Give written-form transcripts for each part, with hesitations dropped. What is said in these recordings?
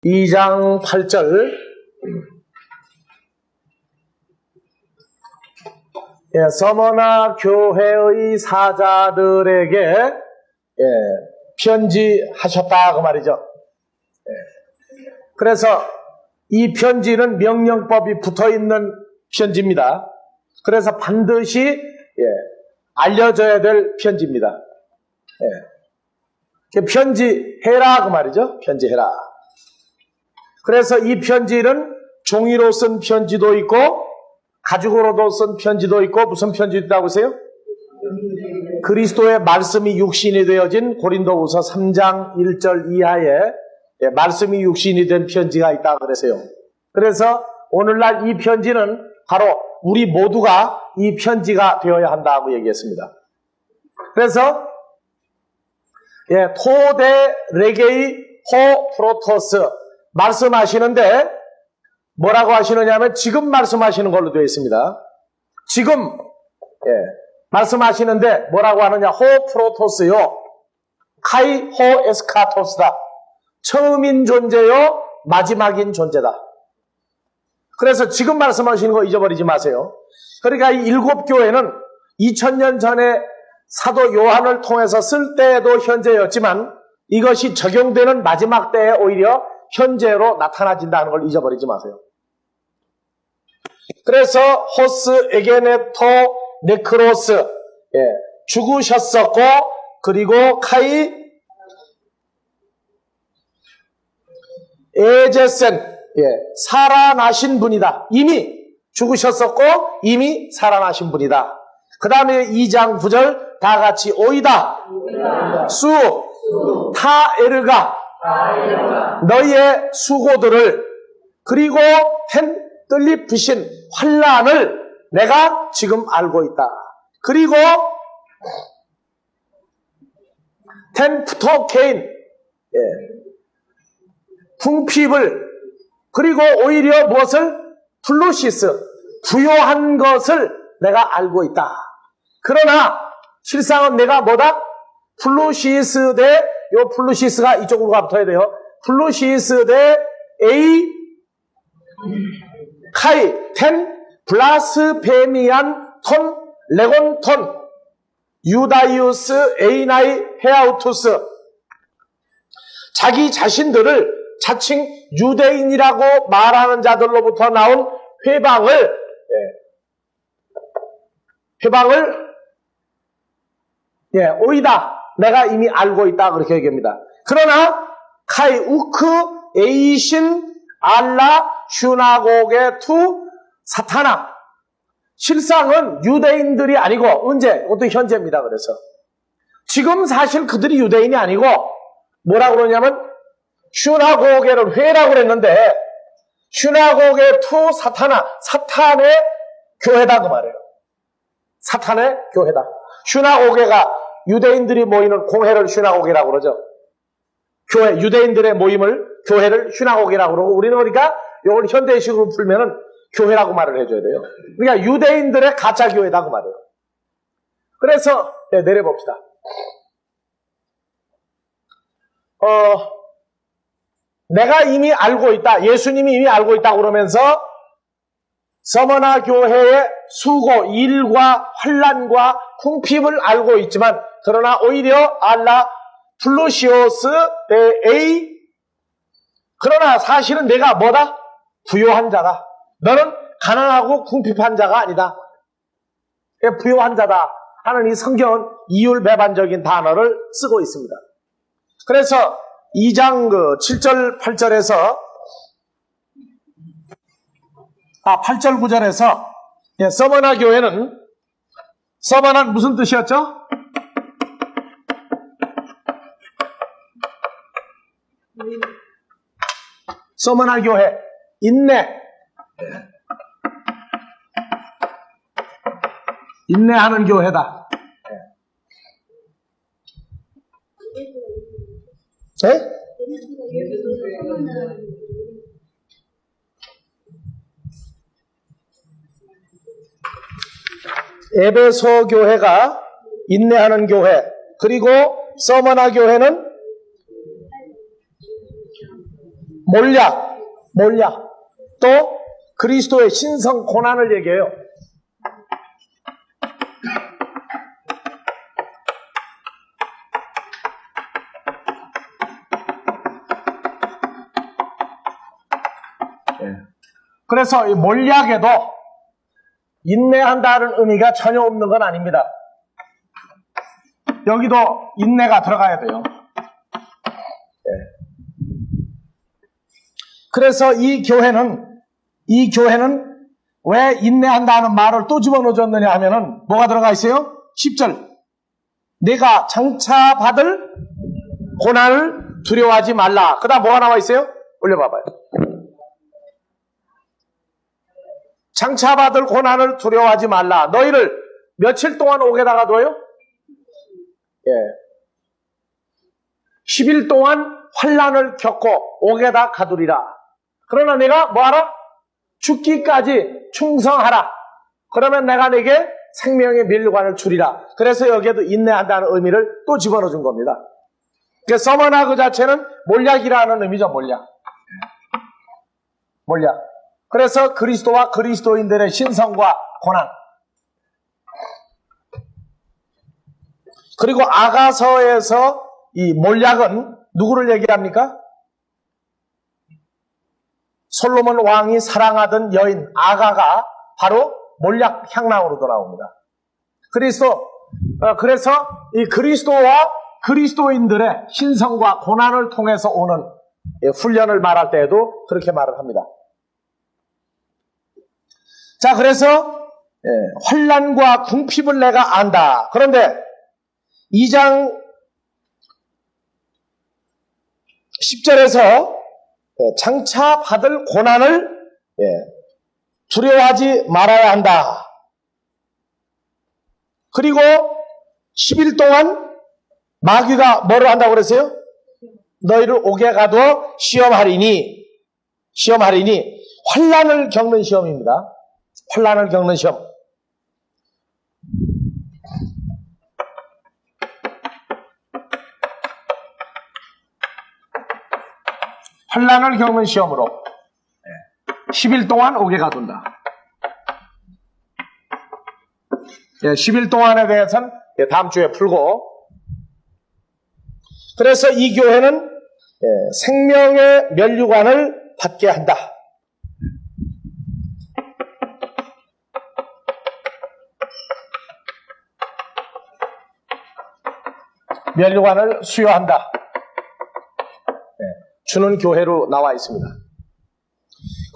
2장 8절. 서머나 교회의 사자들에게 편지하셨다 그 말이죠. 그래서 이 편지는 명령법이 붙어있는 편지입니다. 그래서 반드시 알려져야 될 편지입니다. 편지해라 그 말이죠. 편지해라. 그래서 이 편지는 종이로 쓴 편지도 있고 가죽으로도 쓴 편지도 있고 무슨 편지도 있다고 하세요? 그리스도의 말씀이 육신이 되어진 고린도후서 3장 1절 이하에 말씀이 육신이 된 편지가 있다 그러세요. 그래서 오늘날 이 편지는 바로 우리 모두가 이 편지가 되어야 한다고 얘기했습니다. 그래서 토데 레게이 호 프로토스 말씀하시는데 뭐라고 하시느냐면 지금 말씀하시는 걸로 되어 있습니다. 지금 말씀하시는데 뭐라고 하느냐? 호 프로토스요 카이 호 에스카토스다. 처음인 존재요 마지막인 존재다. 그래서 지금 말씀하시는 거 잊어버리지 마세요. 그러니까 이 7교회는 2000년 전에 사도 요한을 통해서 쓸 때에도 현재였지만 이것이 적용되는 마지막 때에 오히려 현재로 나타나진다는 걸 잊어버리지 마세요. 그래서 호스 에게네토 네크로스 죽으셨었고 그리고 카이 에제센 살아나신 분이다. 이미 죽으셨었고 이미 살아나신 분이다. 그 다음에 2장 9절 다 같이 오이다 수 타에르가 너희의 수고들을 그리고 뜰리프신 환난을 내가 지금 알고 있다. 그리고 텐프토케인 궁핍을 그리고 오히려 무엇을 플루시스 부요한 것을 내가 알고 있다. 그러나 실상은 내가 뭐다? 플루시스 대 요 플루시스가 이쪽으로 가붙어야 돼요. 플루시스 대 에이 카이 텐 블라스페미안 톤 레곤톤 유다이우스 에이나이 헤아우투스 자기 자신들을 자칭 유대인이라고 말하는 자들로부터 나온 회방을 오이다. 내가 이미 알고 있다. 그렇게 얘기합니다. 그러나 카이 우크 에이신 알라 슈나고게 투 사타나 실상은 유대인들이 아니고 언제? 그것도 현재입니다. 그래서 지금 사실 그들이 유대인이 아니고 뭐라고 그러냐면 슈나고게를 회라고 그랬는데 슈나고게 투 사타나 사탄의 교회다 그 말이에요. 사탄의 교회다. 슈나고게가 유대인들이 모이는 공회를 슈나고게라고 그러죠. 교회, 유대인들의 모임을 교회를 슈나고게라고 그러고 우리는 그러니까 이걸 현대식으로 풀면은 교회라고 말을 해줘야 돼요. 그러니까 유대인들의 가짜 교회다 그 말이에요. 그래서 내려봅시다. 내가 이미 알고 있다. 예수님이 이미 알고 있다 그러면서 서머나 교회의 수고, 일과 환난과 궁핍을 알고 있지만 그러나 오히려 알라 플루시오스 에이 그러나 사실은 내가 뭐다? 부요한 자다. 너는 가난하고 궁핍한 자가 아니다. 부요한 자다 하는 이 성경은 이율배반적인 단어를 쓰고 있습니다. 그래서 2장 7절 8절에서 8절 9절에서 서머나 교회는 서머나는 무슨 뜻이었죠? 서머나 교회 인내하는 교회다. 에베소 교회가 인내하는 교회, 그리고 서머나 교회는 몰약. 또 그리스도의 신성 고난을 얘기해요. 그래서 이 몰약에도 인내한다는 의미가 전혀 없는 건 아닙니다. 여기도 인내가 들어가야 돼요. 그래서 이 교회는 왜 인내한다는 말을 또 집어넣어줬느냐 하면은 뭐가 들어가 있어요? 10절. 내가 장차 받을 고난을 두려워하지 말라. 그 다음 뭐가 나와 있어요? 올려봐봐요. 장차 받을 고난을 두려워하지 말라. 너희를 며칠 동안 옥에다가 둬요? 10일 동안 환난을 겪고 옥에다 가두리라. 그러나 내가 뭐하라? 죽기까지 충성하라. 그러면 내가 내게 생명의 면류관을 주리라. 그래서 여기에도 인내한다는 의미를 또 집어넣어 준 겁니다. 그래서 서머나 그 자체는 몰약이라는 의미죠. 몰약. 그래서 그리스도와 그리스도인들의 신성과 고난. 그리고 아가서에서 이 몰약은 누구를 얘기합니까? 솔로몬 왕이 사랑하던 여인 아가가 바로 몰약 향락으로 돌아옵니다. 그래서 이 그리스도와 그리스도인들의 신성과 고난을 통해서 오는 훈련을 말할 때에도 그렇게 말을 합니다. 자, 그래서 환난과 궁핍을 내가 안다. 그런데 2장 10절에서 장차 받을 고난을 두려워하지 말아야 한다. 그리고 10일 동안 마귀가 뭐를 한다고 그랬어요? 너희를 옥에 가둬 시험하리니 환난을 겪는 시험입니다. 환난을 겪는 시험. 환난을 겪는 시험으로 10일 동안 옥에 가둔다. 10일 동안에 대해서는 다음 주에 풀고, 그래서 이 교회는 생명의 면류관을 받게 한다. 면류관을 수여한다. 주는 교회로 나와 있습니다.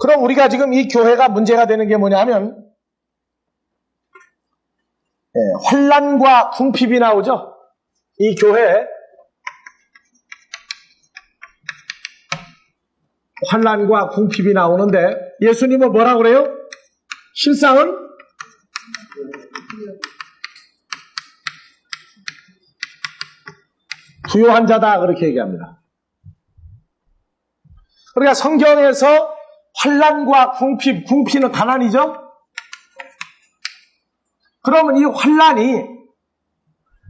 그럼 우리가 지금 이 교회가 문제가 되는 게 뭐냐면 환난과 궁핍이 나오죠. 이 교회에 환난과 궁핍이 나오는데 예수님은 뭐라고 그래요? 실상은 부요한 자다 그렇게 얘기합니다. 그러니까 성경에서 환난과 궁핍은 가난이죠? 그러면 이 환난이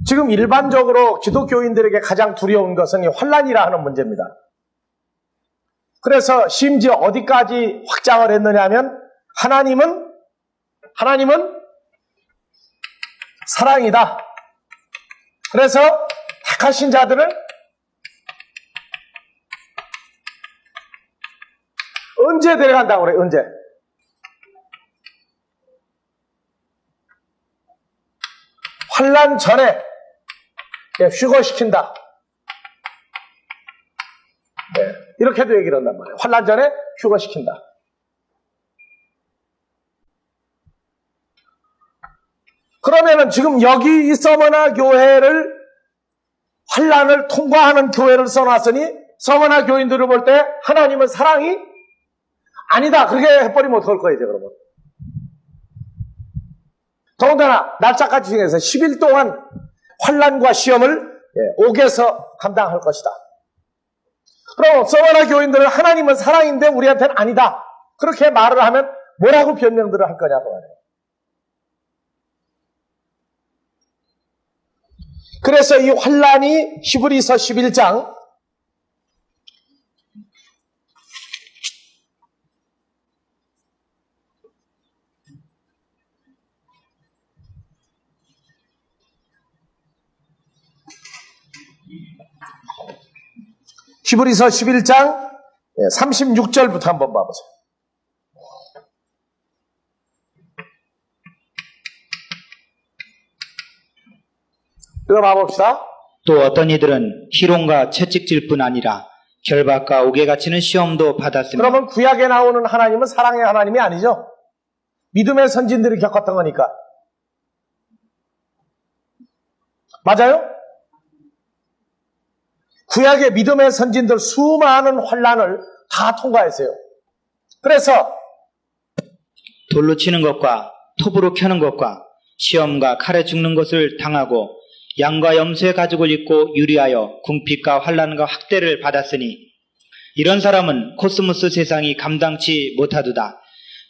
지금 일반적으로 기독교인들에게 가장 두려운 것은 이 환난이라 하는 문제입니다. 그래서 심지어 어디까지 확장을 했느냐 하면 하나님은 사랑이다. 그래서 택하신 자들을 언제 데려간다고 그래? 언제? 환난 전에 휴거시킨다. 이렇게도 얘기를 한단 말이에요. 환난 전에 휴거시킨다. 그러면은 지금 여기 이 서머나 교회를 환난을 통과하는 교회를 써놨으니 서머나 교인들을 볼 때 하나님은 사랑이 아니다. 그렇게 해버리면 어떡할 거예요, 이제 그러면. 더군다나 날짜까지 정해서 10일 동안 환난과 시험을 옥에서 감당할 것이다. 그럼 서머나 교인들은 하나님은 사랑인데 우리한테는 아니다. 그렇게 말을 하면 뭐라고 변명들을 할 거냐고 말해요. 그래서 이 환난이 히브리서 11장 히브리서 11장 36절부터 한번 봐보세요. 읽어봐 봅시다. 또 어떤 이들은 희롱과 채찍질 뿐 아니라 결박과 옥에 갇히는 시험도 받았으며. 그러면 구약에 나오는 하나님은 사랑의 하나님이 아니죠. 믿음의 선진들이 겪었던 거니까. 맞아요? 구약의 믿음의 선진들 수많은 환난을 다 통과했어요. 그래서 돌로 치는 것과 톱으로 켜는 것과 시험과 칼에 죽는 것을 당하고 양과 염소의 가죽을 입고 유리하여 궁핍과 환난과 학대를 받았으니 이런 사람은 코스모스 세상이 감당치 못하도다.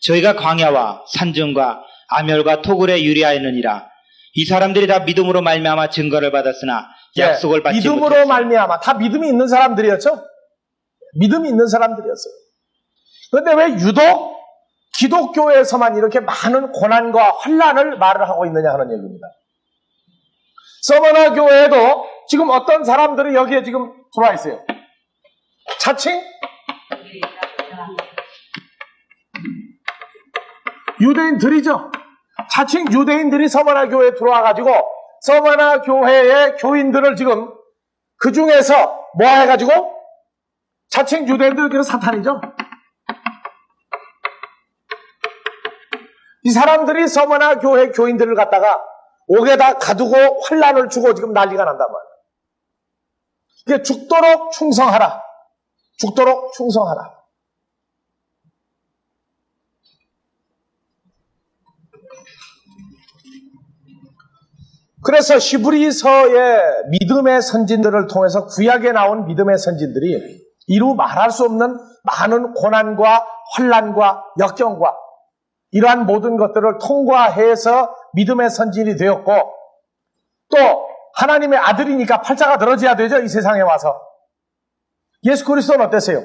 저희가 광야와 산중과 아멸과 토굴에 유리하였느니라. 이 사람들이 다 믿음으로 말미암아 증거를 받았으나 약속을 받지 못했어요. 믿음으로 말미암아 다 믿음이 있는 사람들이었죠. 믿음이 있는 사람들이었어요. 그런데 왜 유독 기독교에서만 이렇게 많은 고난과 환난을 말을 하고 있느냐 하는 얘기입니다. 서머나 교회에도 지금 어떤 사람들이 여기에 지금 들어와 있어요. 자칭 유대인들이죠. 자칭 유대인들이 서머나 교회에 들어와가지고 서머나 교회의 교인들을 지금 그 중에서 뭐 해가지고 자칭 유대인들끼리 사탄이죠. 이 사람들이 서머나 교회 교인들을 갖다가 옥에다 가두고 환난을 주고 지금 난리가 난단 말이에요. 이게 죽도록 충성하라. 죽도록 충성하라. 그래서 히브리서의 믿음의 선진들을 통해서 구약에 나온 믿음의 선진들이 이루 말할 수 없는 많은 고난과 환난과 역경과 이러한 모든 것들을 통과해서 믿음의 선진이 되었고 또 하나님의 아들이니까 팔자가 늘어져야 되죠. 이 세상에 와서. 예수 그리스도는 어땠어요?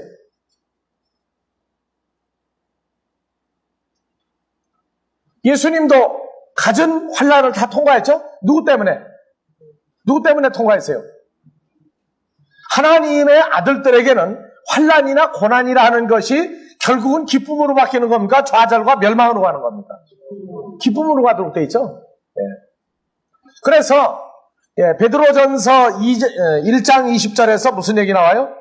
예수님도 갖은 환난을 다 통과했죠? 누구 때문에? 누구 때문에 통과했어요? 하나님의 아들들에게는 환난이나 고난이라 하는 것이 결국은 기쁨으로 바뀌는 겁니까? 좌절과 멸망으로 가는 겁니까? 기쁨으로 가도록 돼 있죠? 예. 그래서 베드로전서 1장 20절에서 무슨 얘기 나와요?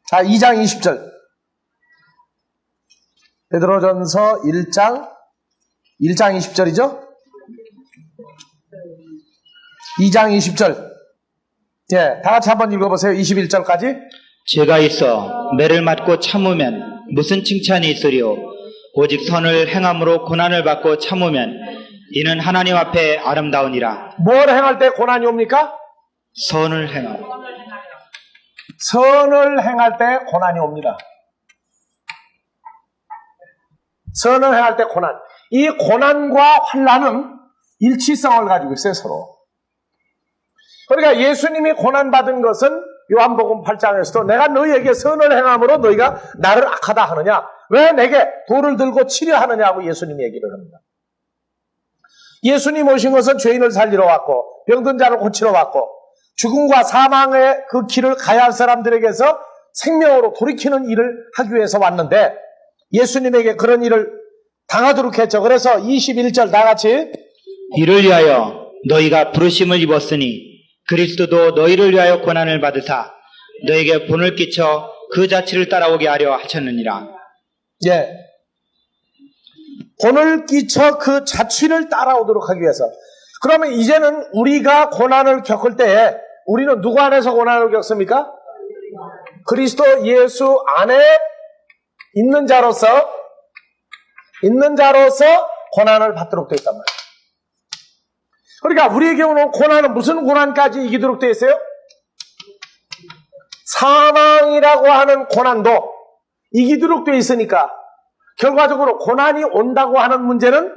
자, 2장 20절. 베드로전서 1장 20절이죠? 2장 20절. 예, 다 같이 한번 읽어보세요. 21절까지. 죄가 있어 매를 맞고 참으면 무슨 칭찬이 있으리요? 오직 선을 행함으로 고난을 받고 참으면 이는 하나님 앞에 아름다우니라. 뭘 행할 때 고난이 옵니까? 선을 행함. 선을 행할 때 고난이 옵니다. 선을 행할 때 고난. 이 고난과 환난은 일치성을 가지고 있어요, 서로. 그러니까 예수님이 고난받은 것은 요한복음 8장에서도 내가 너희에게 선을 행함으로 너희가 나를 악하다 하느냐? 왜 내게 돌을 들고 치려 하느냐고 예수님이 얘기를 합니다. 예수님 오신 것은 죄인을 살리러 왔고 병든 자를 고치러 왔고 죽음과 사망의 그 길을 가야 할 사람들에게서 생명으로 돌이키는 일을 하기 위해서 왔는데 예수님에게 그런 일을 당하도록 했죠. 그래서 21절 다 같이 이를 위하여 너희가 부르심을 입었으니 그리스도도 너희를 위하여 고난을 받으사 너에게 본을 끼쳐 그 자취를 따라오게 하려 하셨느니라. 예, 본을 끼쳐 그 자취를 따라오도록 하기 위해서. 그러면 이제는 우리가 고난을 겪을 때에 우리는 누구 안에서 고난을 겪습니까? 그리스도 예수 안에 있는 자로서 고난을 받도록 되어 있단 말이에요. 그러니까 우리의 경우는 고난은 무슨 고난까지 이기도록 되어 있어요? 사망이라고 하는 고난도 이기도록 되어 있으니까 결과적으로 고난이 온다고 하는 문제는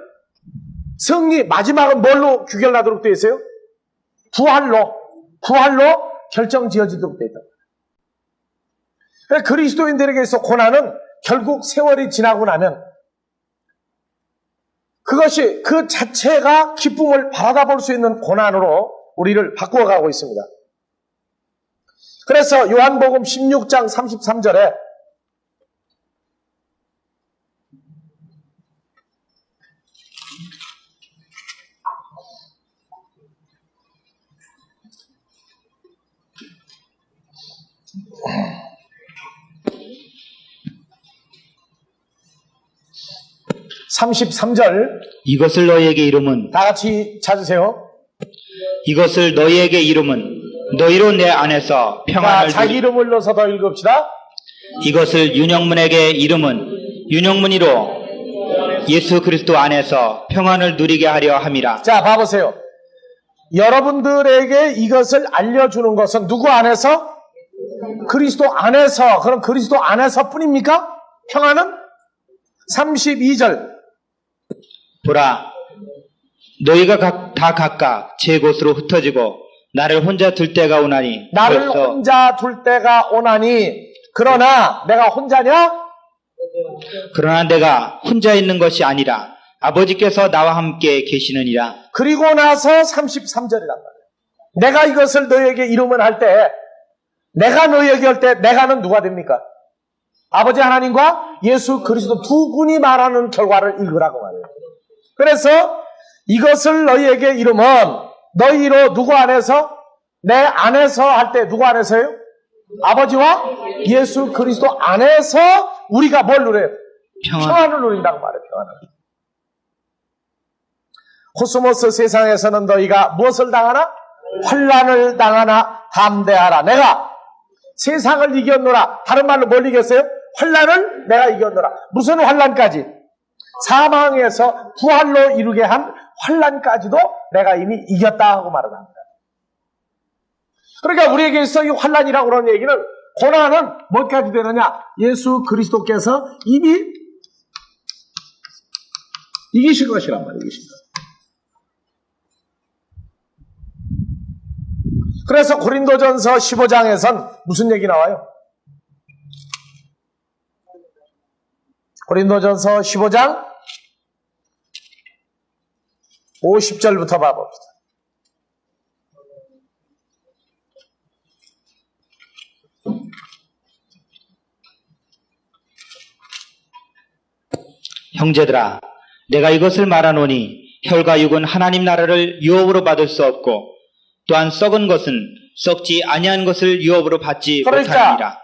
승리, 마지막은 뭘로 규결나도록 되어 있어요? 부활로 결정지어지도록 되어 있다. 그러니까 그리스도인들에게 있어 고난은 결국 세월이 지나고 나면 그것이 그 자체가 기쁨을 바라다 볼 수 있는 고난으로 우리를 바꾸어 가고 있습니다. 그래서 요한복음 16장 33절에 이것을 너희에게 이름은 다 같이 찾으세요. 이것을 너희에게 이름은 너희로 내 안에서 평안을 자기 이름을 넣어서 더 읽읍시다. 이것을 윤영문에게 이름은 윤영문이로 예수 그리스도 안에서 평안을 누리게 하려 함이라. 자, 봐보세요. 여러분들에게 이것을 알려주는 것은 누구 안에서? 그리스도 안에서. 그럼 그리스도 안에서 뿐입니까? 평안은? 32절. 보라, 너희가 다 각각 제 곳으로 흩어지고 나를 혼자 둘 때가 오나니 나를 혼자 둘 때가 오나니 그러나 내가 혼자냐? 그러나 내가 혼자 있는 것이 아니라 아버지께서 나와 함께 계시느니라. 그리고 나서 33절이란 말이에요. 내가 이것을 너희에게 이름을 할 때, 내가 너희에게 할 때 내가는 누가 됩니까? 아버지 하나님과 예수 그리스도 두 분이 말하는 결과를 읽으라고 말해요. 그래서 이것을 너희에게 이름은 너희로 누구 안에서? 내 안에서 할 때 누구 안에서요? 아버지와 예수 그리스도 안에서 우리가 뭘 누려요? 평안을 누린다고 말해요. 평안을. 코스모스 세상에서는 너희가 무엇을 당하나? 환난을 당하나 담대하라. 내가 세상을 이겼노라. 다른 말로 뭘 이겼어요? 환난을 내가 이겼노라. 무슨 환난까지? 사망에서 부활로 이루게 한 환난까지도 내가 이미 이겼다 하고 말을 합니다. 그러니까 우리에게 있어 이 환난이라고 그러는 얘기는 고난은 뭐까지 되느냐? 예수 그리스도께서 이미 이기신 것이란 말이에요. 이기신 것. 그래서 고린도전서 15장에선 무슨 얘기 나와요? 고린도전서 15장 50절부터 봐봅시다. 형제들아, 내가 이것을 말하노니 혈과 육은 하나님 나라를 유업으로 받을 수 없고 또한 썩은 것은 썩지 아니한 것을 유업으로 받지 못하느니라.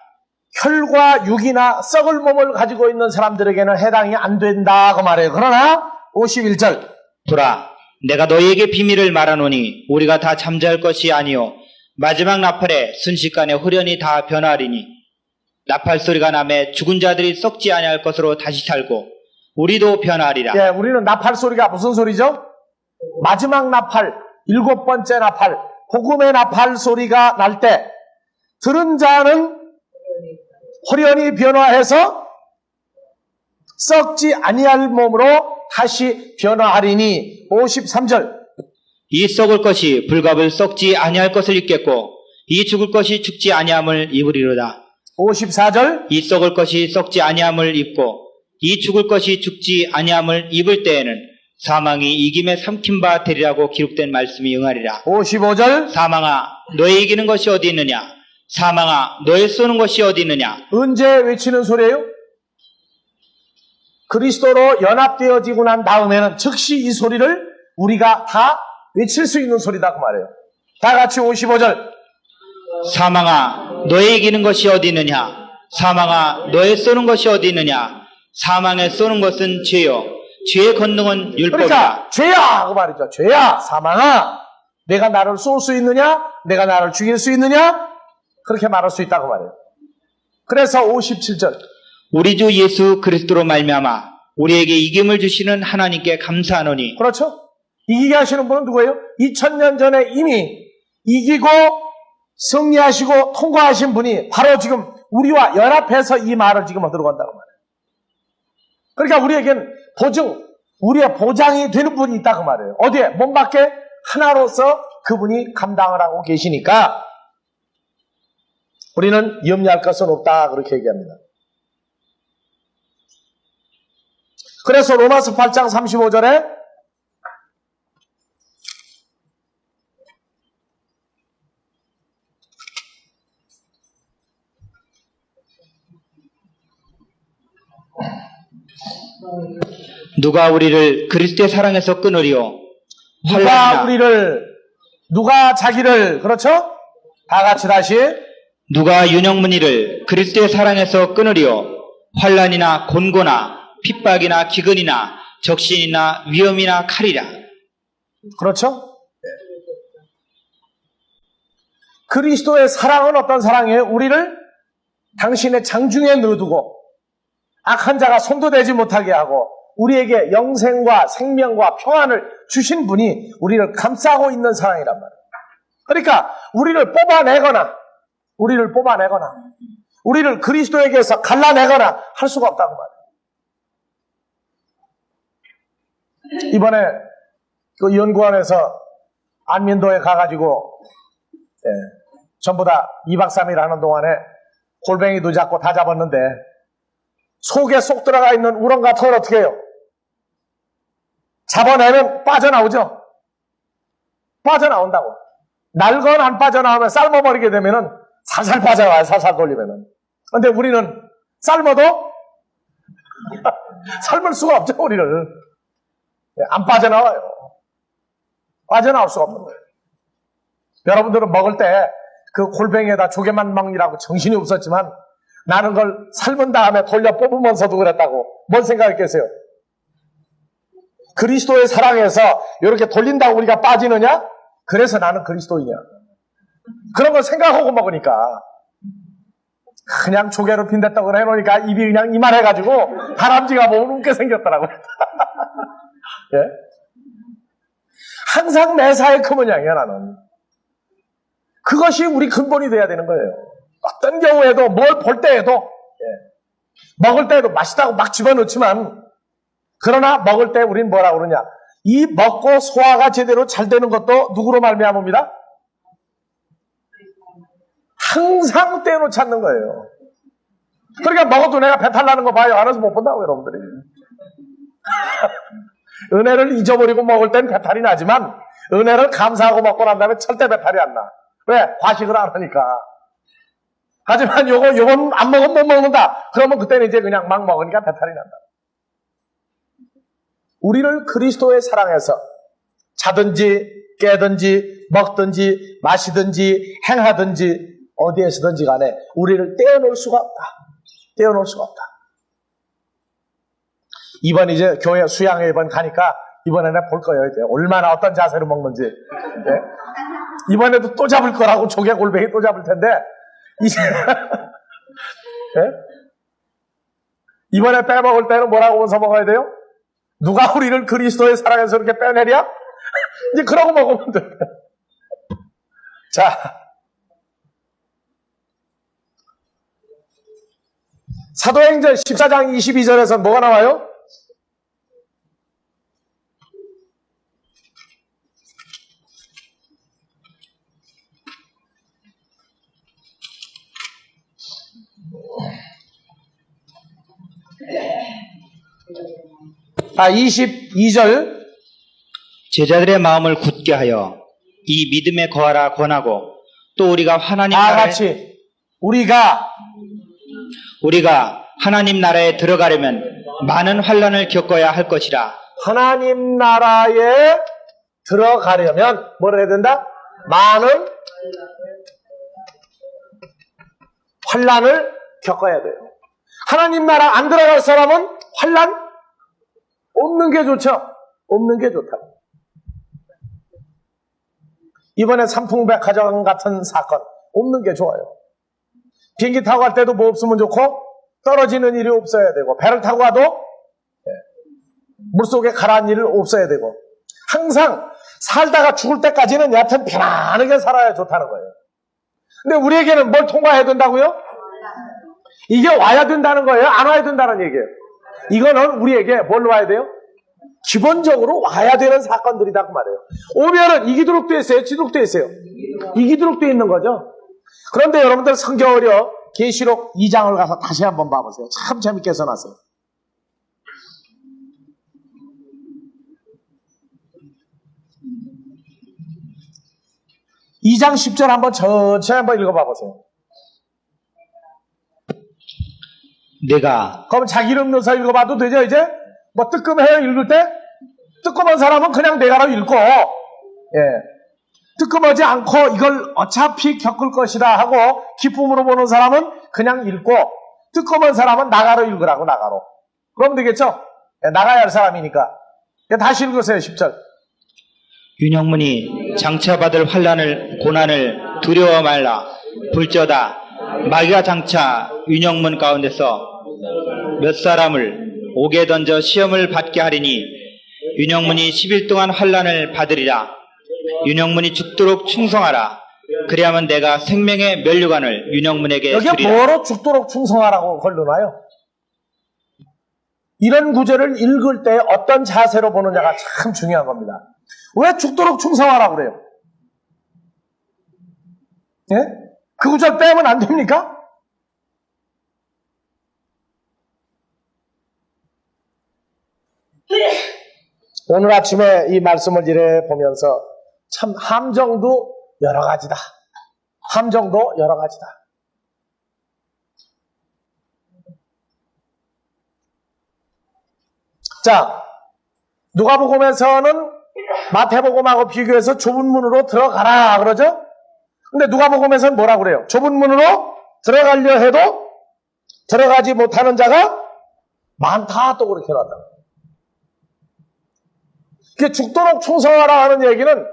혈과 육이나 썩을 몸을 가지고 있는 사람들에게는 해당이 안 된다고 말해요. 그러나 51절 보라, 내가 너희에게 비밀을 말하노니 우리가 다 잠잘 것이 아니요 마지막 나팔에 순식간에 후련히 다 변화하리니 나팔 소리가 나매 죽은 자들이 썩지 아니할 것으로 다시 살고 우리도 변화하리라. 예, 우리는 나팔 소리가 무슨 소리죠? 마지막 나팔, 7번째 나팔, 복음의 나팔 소리가 날 때 들은 자는 호련히 변화해서 썩지 아니할 몸으로 다시 변화하리니 53절 이 썩을 것이 불갑을 썩지 아니할 것을 입겠고 이 죽을 것이 죽지 아니함을 입으리로다. 54절 이 썩을 것이 썩지 아니함을 입고 이 죽을 것이 죽지 아니함을 입을 때에는 사망이 이김에 삼킨 바 되리라고 기록된 말씀이 응하리라. 55절 사망아 너의 이기는 것이 어디 있느냐? 사망아 너의 쏘는 것이 어디 있느냐? 언제 외치는 소리예요? 그리스도로 연합되어지고 난 다음에는 즉시 이 소리를 우리가 다 외칠 수 있는 소리다 그 말이에요. 다 같이 55절 사망아 너의 이기는 것이 어디 있느냐? 사망아 너의 쏘는 것이 어디 있느냐? 사망에 쏘는 것은 죄요 죄의 권능은 율법이다. 그러니까 죄야 그 말이죠. 죄야 사망아 내가 나를 쏠 수 있느냐? 내가 나를 죽일 수 있느냐? 그렇게 말할 수 있다고 말해요. 그래서 57절 우리 주 예수 그리스도로 말미암아 우리에게 이김을 주시는 하나님께 감사하노니. 그렇죠? 이기게 하시는 분은 누구예요? 2000년 전에 이미 이기고 승리하시고 통과하신 분이 바로 지금 우리와 연합해서 이 말을 지금 들어간다고 말해요. 그러니까 우리에겐 우리의 보장이 되는 분이 있다고 말해요. 어디에? 몸 밖에 하나로서 그분이 감당을 하고 계시니까 우리는 염려할 것은 없다 그렇게 얘기합니다. 그래서 로마서 8장 35절에 누가 우리를 그리스도의 사랑에서 끊으리요? 누가 자기를, 그렇죠? 다 같이 다시. 누가 윤영문이를 그리스도의 사랑에서 끊으리요? 환난이나 곤고나 핍박이나 기근이나 적신이나 위험이나 칼이라. 그렇죠? 그리스도의 사랑은 어떤 사랑이에요? 우리를 당신의 장중에 넣어두고 악한 자가 손도 대지 못하게 하고 우리에게 영생과 생명과 평안을 주신 분이 우리를 감싸고 있는 사랑이란 말이에요. 그러니까 우리를 뽑아내거나 우리를 그리스도에게서 갈라내거나 할 수가 없다고 말이에요. 이번에 그 연구원에서 안면도에 가가지고 전부 다 2박 3일 하는 동안에 골뱅이도 잡고 다 잡았는데 속에 쏙 들어가 있는 우렁 같은 걸 어떻게 해요? 잡아내면 빠져나오죠? 빠져나온다고. 날건 안 빠져나오면 삶아버리게 되면은 살살 빠져나와요. 살살 돌리면은. 근데 우리는 삶아도 삶을 수가 없죠. 우리를. 안 빠져나와요. 빠져나올 수가 없는 거예요. 여러분들은 먹을 때 그 골뱅이에다 조개만 먹느라고 정신이 없었지만 나는 그걸 삶은 다음에 돌려 뽑으면서도 그랬다고. 뭔 생각했겠어요? 그리스도의 사랑에서 이렇게 돌린다고 우리가 빠지느냐? 그래서 나는 그리스도이냐? 그런 걸 생각하고 먹으니까 그냥 조개로 빈대떡을 해놓으니까 입이 그냥 이만해가지고 다람쥐가 보면 웃게 생겼더라고요. 예? 항상 매사에 그 모양이야 나는. 그것이 우리 근본이 돼야 되는 거예요. 어떤 경우에도 뭘 볼 때에도 먹을 때에도 맛있다고 막 집어넣지만 그러나 먹을 때 우리는 뭐라고 그러냐. 이 먹고 소화가 제대로 잘 되는 것도 누구로 말미암습니다? 항상 떼어놓지 않는 거예요. 그러니까 먹어도 내가 배탈 나는 거 봐요. 알아서 못 본다고 여러분들이. 은혜를 잊어버리고 먹을 땐 배탈이 나지만 은혜를 감사하고 먹고 난 다음에 절대 배탈이 안 나. 왜? 과식을 안 하니까. 하지만 요건 안 먹으면 못 먹는다. 그러면 그때는 이제 그냥 막 먹으니까 배탈이 난다. 우리를 그리스도의 사랑에서 자든지 깨든지 먹든지 마시든지 행하든지 어디에서든지 간에 우리를 떼어놓을 수가 없다. 떼어놓을 수가 없다. 이번 이제 교회 수양회 이번 가니까 이번에는 볼 거예요. 이제 얼마나 어떤 자세로 먹는지. 네? 이번에도 또 잡을 거라고 조개 골뱅이 또 잡을 텐데 이제 네? 이번에 빼먹을 때는 뭐라고 하면서 먹어야 돼요? 누가 우리를 그리스도의 사랑에서 이렇게 빼내랴? 이제 그러고 먹으면 돼. 자, 사도행전 14장 22절에서 뭐가 나와요? 아, 22절. 제자들의 마음을 굳게 하여 이 믿음에 거하라 권하고 또 우리가 하나님 나라에 같이 우리가 하나님 나라에 들어가려면 많은 환난을 겪어야 할 것이라. 하나님 나라에 들어가려면 뭐를 해야 된다? 많은 환난을 겪어야 돼요. 하나님 나라 안 들어갈 사람은 환난 없는 게 좋죠. 없는 게 좋다. 이번에 삼풍백화점 같은 사건 없는 게 좋아요. 비행기 타고 갈 때도 뭐 없으면 좋고 떨어지는 일이 없어야 되고 배를 타고 가도 물속에 가라앉는 일이 없어야 되고 항상 살다가 죽을 때까지는 여하튼 편안하게 살아야 좋다는 거예요. 근데 우리에게는 뭘 통과해야 된다고요? 이게 와야 된다는 거예요? 안 와야 된다는 얘기예요? 이거는 우리에게 뭘로 와야 돼요? 기본적으로 와야 되는 사건들이다 그 말이에요. 오면은 이기도록 돼 있어요? 지도록 돼 있어요? 이기도록 돼 있는 거죠. 그런데 여러분들 성경을요 계시록 2장을 가서 다시 한번 봐보세요. 참 재밌게 써놨어요. 2장 10절 한번 천천히 한번 읽어봐 보세요. 내가 그럼 자기 이름 넣어서 읽어봐도 되죠 이제? 뭐 뜨끔해요, 읽을 때? 뜨끔한 사람은 그냥 내가로 읽고, 뜨끔하지 않고 이걸 어차피 겪을 것이다 하고 기쁨으로 보는 사람은 그냥 읽고, 뜨끔한 사람은 나가로 읽으라고, 나가로. 그러면 되겠죠? 나가야 할 사람이니까. 다시 읽으세요, 10절. 윤영문이 장차 받을 환난을 고난을 두려워 말라. 불쩌다 마귀가 장차 윤영문 가운데서 몇 사람을 옥에 던져 시험을 받게 하리니 윤영문이 10일 동안 환난을 받으리라. 윤영문이 죽도록 충성하라. 그리하면 내가 생명의 면류관을 윤영문에게 여기에 주리라. 뭐로 죽도록 충성하라고 걸러놔요? 이런 구절을 읽을 때 어떤 자세로 보느냐가 참 중요한 겁니다. 왜 죽도록 충성하라고 그래요? 예? 그 구절 빼면 안 됩니까? 오늘 아침에 이 말씀을 이래 보면서 참 함정도 여러 가지다. 함정도 여러 가지다. 자, 누가복음에서는 마태복음하고 비교해서 좁은 문으로 들어가라 그러죠? 근데 누가복음에서는 뭐라고 그래요? 좁은 문으로 들어가려 해도 들어가지 못하는 자가 많다 또 그렇게 나왔다. 그 죽도록 충성하라 하는 얘기는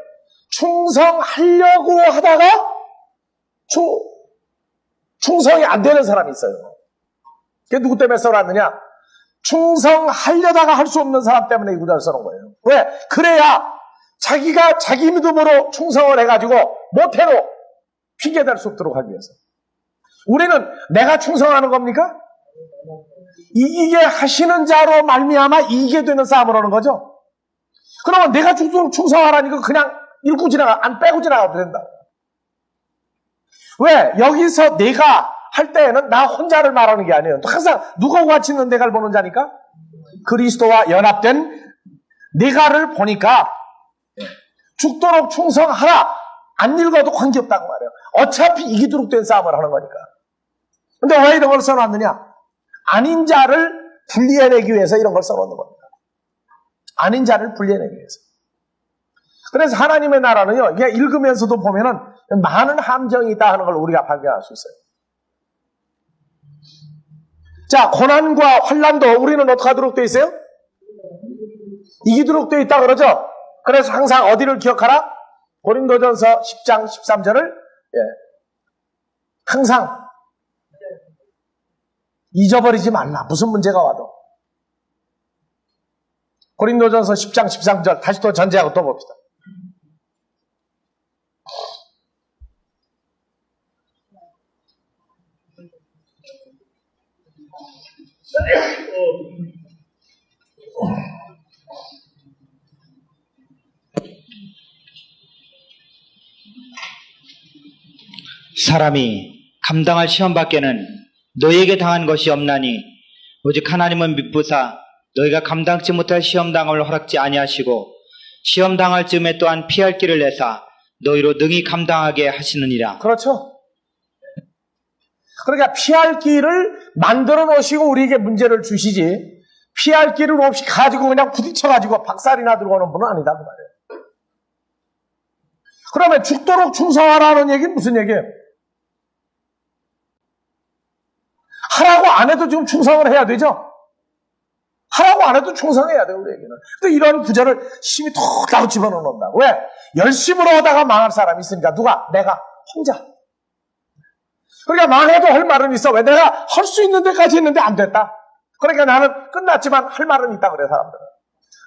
충성하려고 하다가 충성이 안 되는 사람이 있어요. 그게 누구 때문에 써놨느냐? 충성하려다가 할 수 없는 사람 때문에 이 구절을 써놓은 거예요. 왜? 그래야 자기가 자기 믿음으로 충성을 해가지고 못해도 핑계댈 수 없도록 하기 위해서. 우리는 내가 충성하는 겁니까? 이기게 하시는 자로 말미암아 이기게 되는 싸움을 하는 거죠. 그러면 내가 충성하라니까 그냥 읽고 안 빼고 지나가도 된다. 왜? 여기서 내가 할 때에는 나 혼자를 말하는 게 아니에요. 항상 누가 같이 있는 내가를 보는 자니까 그리스도와 연합된 내가를 보니까 죽도록 충성하라. 안 읽어도 관계없다고 말해요. 어차피 이기도록 된 싸움을 하는 거니까. 근데 왜 이런 걸 써놨느냐? 아닌 자를 분리해내기 위해서 이런 걸 써놓는 겁니다. 아닌 자를 분리해내기 위해서. 그래서 하나님의 나라는요, 이게 읽으면서도 보면은 많은 함정이 있다 하는 걸 우리가 발견할 수 있어요. 자, 고난과 환난도 우리는 어떻게 하도록 되어 있어요? 이기도록 되어 있다 그러죠? 그래서 항상 어디를 기억하라? 고린도전서 10장 13절을 항상 잊어버리지 말라. 무슨 문제가 와도. 고린도전서 10장 13절 다시 또 전제하고 또 봅시다. 사람이 감당할 시험밖에는 너희에게 당한 것이 없나니 오직 하나님은 미쁘사 너희가 감당치 못할 시험당함을 허락지 아니하시고 시험당할 즈음에 또한 피할 길을 내사 너희로 능히 감당하게 하시느니라. 그렇죠. 그러니까 피할 길을 만들어 놓으시고 우리에게 문제를 주시지 피할 길을 없이 가지고 그냥 부딪혀가지고 박살이나 들어오는 분은 아니다 그 말이에요. 그러면 죽도록 충성하라는 얘기는 무슨 얘기예요? 하라고 안 해도 지금 충성을 해야 되죠? 하라고 안 해도 충성해야 돼요, 우리에게는. 근데 이런 구절을 심히 톡 집어넣는다. 왜? 열심으로 하다가 망할 사람이 있으니까. 누가? 내가. 혼자. 그러니까 망해도 할 말은 있어. 왜? 내가 할 수 있는 데까지 했는데 안 됐다. 그러니까 나는 끝났지만 할 말은 있다 그래, 사람들은.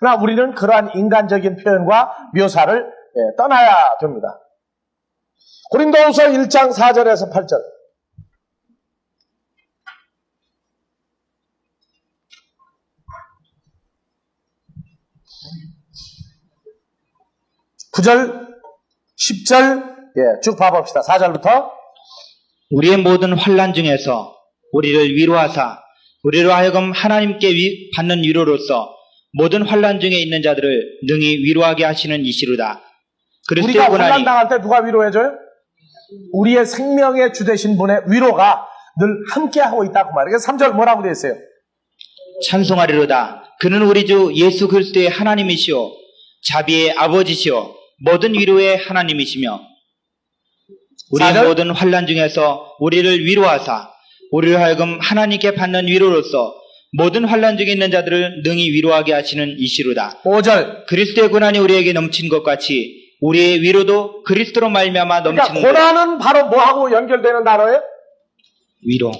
그러나 우리는 그러한 인간적인 표현과 묘사를 떠나야 됩니다. 고린도후서 1장 4절에서 8절. (9절) (10절) 쭉 봐봅시다. 4절부터. 우리의 모든 환난 중에서 우리를 위로하사 우리로 하여금 하나님께 받는 위로로서 모든 환난 중에 있는 자들을 능히 위로하게 하시는 이시로다. 우리가 환난 당할 때 누가 위로해줘요? 우리의 생명의 주 되신 분의 위로가 늘 함께하고 있다고 말이에요. 3절 뭐라고 되어 있어요? 찬송하리로다. 그는 우리 주 예수 그리스도의 하나님이시오 자비의 아버지시오 모든 위로의 하나님이시며 우리의 사절. 모든 환난 중에서 우리를 위로하사 우리를 하여금 하나님께 받는 위로로서 모든 환난 중에 있는 자들을 능히 위로하게 하시는 이시로다. 5절. 그리스도의 고난이 우리에게 넘친 것 같이 우리의 위로도 그리스도로 말미암아 그러니까 넘치는 고난은 바로 뭐하고 연결되는 단어예요? 위로.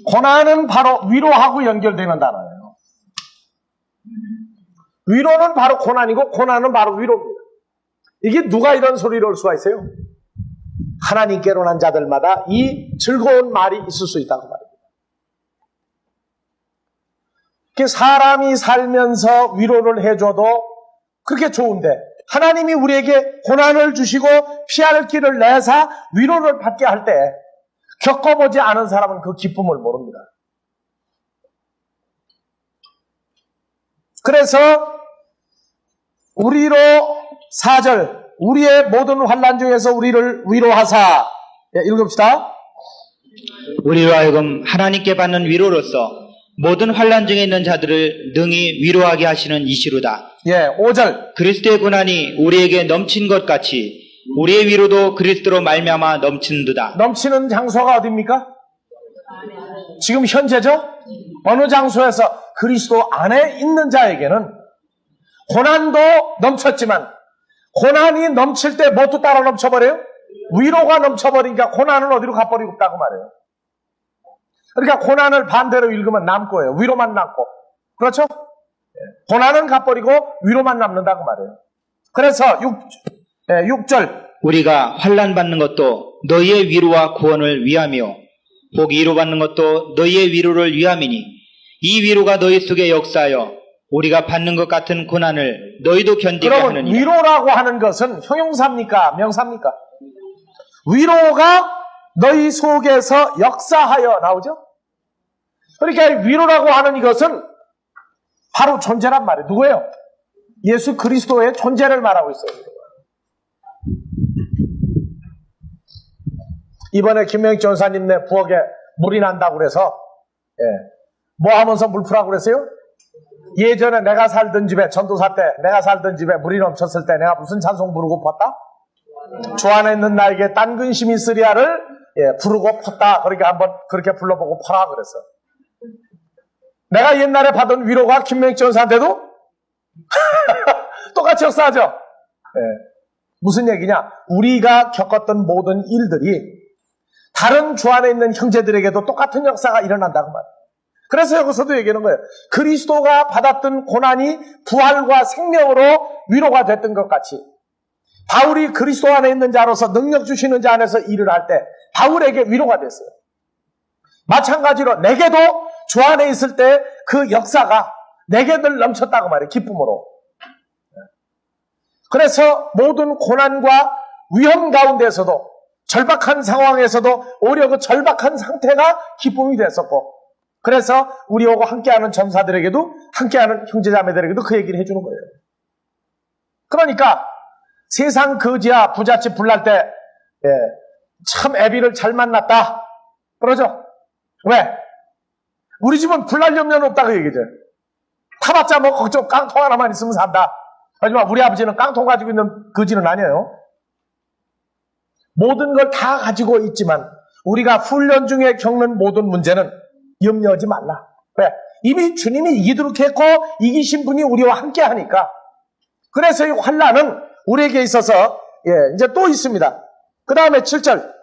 고난은 바로 위로하고 연결되는 단어예요. 위로는 바로 고난이고 고난은 바로 위로입니다. 이게 누가 이런 소리를 할 수가 있어요? 하나님께로 난 자들마다 이 즐거운 말이 있을 수 있다고 말입니다. 사람이 살면서 위로를 해줘도 그렇게 좋은데 하나님이 우리에게 고난을 주시고 피할 길을 내사 위로를 받게 할 때 겪어보지 않은 사람은 그 기쁨을 모릅니다. 그래서 우리로 4절 우리의 모든 환난 중에서 우리를 위로하사 읽읍시다. 우리로 하여금 하나님께 받는 위로로서 모든 환난 중에 있는 자들을 능히 위로하게 하시는 이시로다. 5절 그리스도의 고난이 우리에게 넘친 것 같이 우리의 위로도 그리스도로 말미암아 넘친도다. 넘치는 장소가 어디입니까? 지금 현재죠? 어느 장소에서 그리스도 안에 있는 자에게는 고난도 넘쳤지만 고난이 넘칠 때 뭣도 따라 넘쳐버려요? 위로가 넘쳐버리니까 고난은 어디로 가버리고 없다고 말해요. 그러니까 고난을 반대로 읽으면 남고예요. 위로만 남고. 그렇죠? 고난은 가버리고 위로만 남는다고 말해요. 그래서 6절 우리가 환난 받는 것도 너희의 위로와 구원을 위함이요 복 위로받는 것도 너희의 위로를 위함이니 이 위로가 너희 속에 역사하여 우리가 받는 것 같은 고난을 너희도 견디게 그러면 하느니라. 위로라고 하는 것은 형용사입니까? 명사입니까? 위로가 너희 속에서 역사하여 나오죠? 그러니까 위로라고 하는 이것은 바로 존재란 말이에요. 누구예요? 예수 그리스도의 존재를 말하고 있어요. 이번에 김명희 전사님네 부엌에 물이 난다고 그래서 뭐 하면서 물 푸라고 그랬어요? 예전에 내가 살던 집에 전도사 때 내가 살던 집에 물이 넘쳤을 때 내가 무슨 찬송 부르고 폈다? 주 안에 있는 나에게 딴 근심이 있으리야를 부르고 폈다. 그러니까 한번 그렇게 불러보고 퍼라 그랬어. 내가 옛날에 받은 위로가 김명희 전사한테도 똑같이 역사하죠. 무슨 얘기냐? 우리가 겪었던 모든 일들이 다른 주 안에 있는 형제들에게도 똑같은 역사가 일어난다고 말이에요. 그래서 여기서도 얘기하는 거예요. 그리스도가 받았던 고난이 부활과 생명으로 위로가 됐던 것 같이 바울이 그리스도 안에 있는 자로서 능력 주시는 자 안에서 일을 할 때 바울에게 위로가 됐어요. 마찬가지로 내게도 주 안에 있을 때 그 역사가 내게 늘 넘쳤다고 말이에요. 기쁨으로. 그래서 모든 고난과 위험 가운데서도 절박한 상황에서도 오히려 그 절박한 상태가 기쁨이 됐었고 그래서 우리하고 함께하는 전사들에게도 함께하는 형제자매들에게도 그 얘기를 해주는 거예요. 그러니까 세상 거지야 부잣집 불날 때 참 애비를 잘 만났다 그러죠. 왜? 우리 집은 불날 염려는 없다 그 얘기죠. 타봤자 뭐 걱정 깡통 하나만 있으면 산다. 하지만 우리 아버지는 깡통 가지고 있는 거지는 아니에요. 모든 걸 다 가지고 있지만 우리가 훈련 중에 겪는 모든 문제는 염려하지 말라. 왜? 이미 주님이 이기도록 했고 이기신 분이 우리와 함께 하니까. 그래서 이 환난은 우리에게 있어서 이제 또 있습니다. 그 다음에 7절